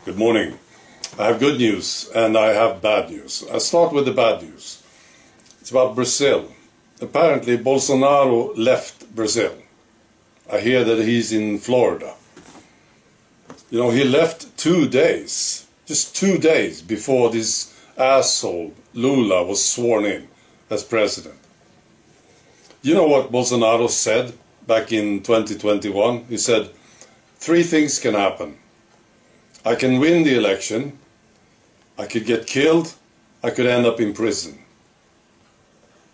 Good morning. I have good news and I have bad news. I'll start with the bad news. It's about Brazil. Apparently Bolsonaro left Brazil. I hear that he's in Florida. You know, he left 2 days, just 2 days before this asshole Lula was sworn in as president. You know what Bolsonaro said back in 2021? He said, 3 things can happen. I can win the election, I could get killed, I could end up in prison.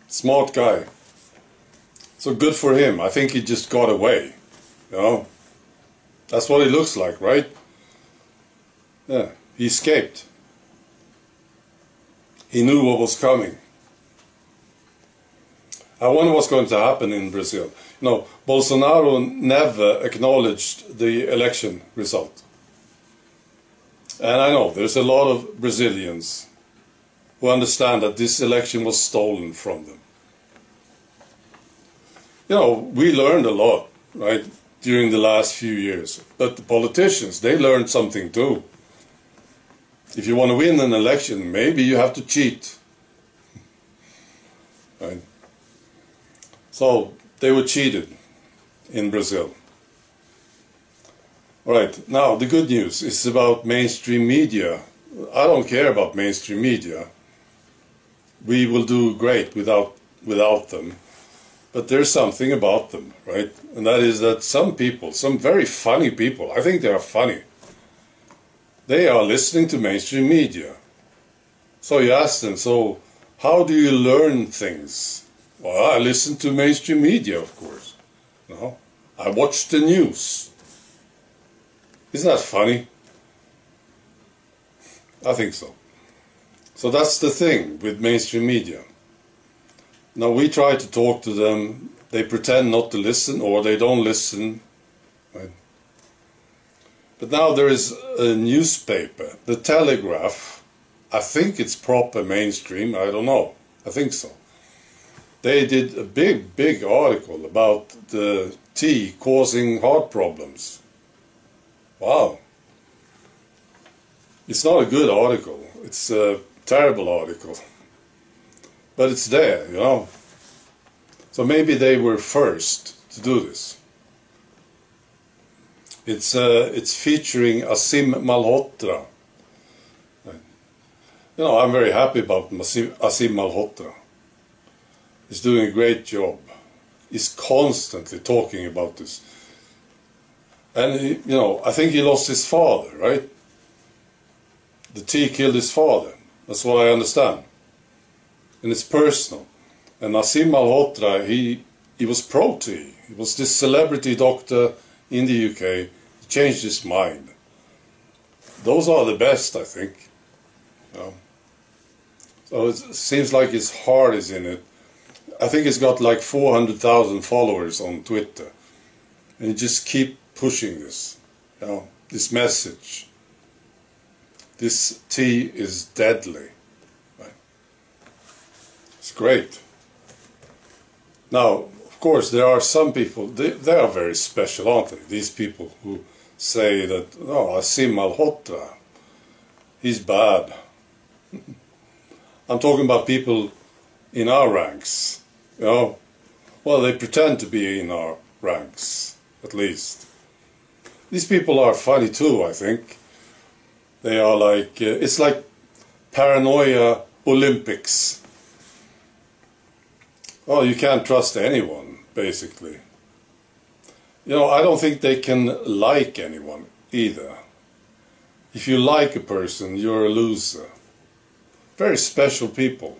Smart guy. So good for him. I think he just got away. You know? That's what it looks like, right? Yeah, he escaped. He knew what was coming. I wonder what's going to happen in Brazil. You know, Bolsonaro never acknowledged the election result. And I know there's a lot of Brazilians who understand that this election was stolen from them. You know, we learned a lot, right, during the last few years. But the politicians, they learned something too. If you want to win an election, maybe you have to cheat. Right? So they were cheated in Brazil. Right, now the good news is about mainstream media. I don't care about mainstream media. We will do great without them. But there's something about them, right? And that is that some people, some very funny people, I think they are funny, they are listening to mainstream media. So you ask them, so how do you learn things? Well, I listen to mainstream media, of course. No, I watch the news. Isn't that funny? I think so. So that's the thing with mainstream media. Now we try to talk to them, they pretend not to listen or they don't listen. Right? But now there is a newspaper, The Telegraph. I think it's proper mainstream, I don't know. I think so. They did a big article about the tea causing heart problems. Wow. It's not a good article. It's a terrible article. But it's there, you know. So maybe they were first to do this. It's featuring Asim Malhotra. You know, I'm very happy about Asim Malhotra. He's doing a great job. He's constantly talking about this. And, you know, I think he lost his father, right? The tea killed his father. That's what I understand. And it's personal. And Asim Malhotra, he was pro-tea. He was this celebrity doctor in the UK. He changed his mind. Those are the best, I think. You know? So it seems like his heart is in it. I think he's got like 400,000 followers on Twitter. And he just keep pushing this, you know, this message. This tea is deadly. Right? It's great. Now, of course, there are some people, they are very special, aren't they? These people who say that, oh, Asim Malhotra, he's bad. I'm talking about people in our ranks, you know. Well, they pretend to be in our ranks, at least. These people are funny too, I think. They are like, it's like paranoia Olympics. Oh, you can't trust anyone, basically. You know, I don't think they can like anyone either. If you like a person, you're a loser. Very special people.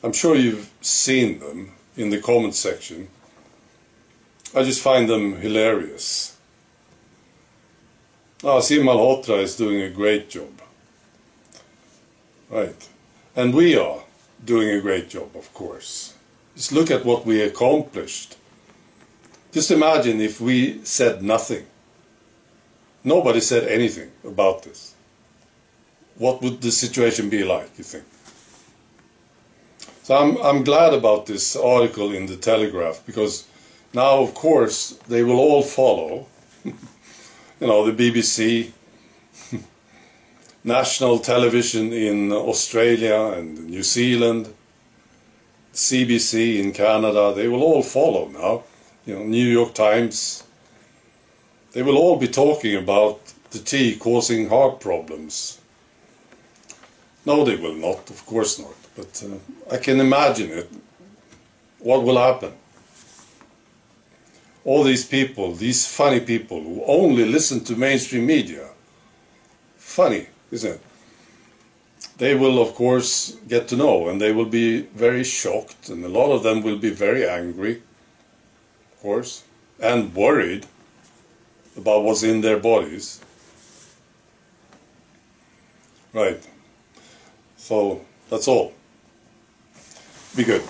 I'm sure you've seen them in the comment section. I just find them hilarious. Asim Malhotra is doing a great job. Right. And we are doing a great job, of course. Just look at what we accomplished. Just imagine if we said nothing. Nobody said anything about this. What would the situation be like, you think? So I'm glad about this article in the Telegraph, because now, of course, they will all follow. You know, the BBC, national television in Australia and New Zealand, CBC in Canada, they will all follow now. You know, New York Times, they will all be talking about the tea causing heart problems. No, they will not, of course not, but I can imagine it. What will happen? All these people, these funny people who only listen to mainstream media, funny, isn't it? They will, of course, get to know, and they will be very shocked, and a lot of them will be very angry, of course, and worried about what's in their bodies. Right. So, that's all. Be good.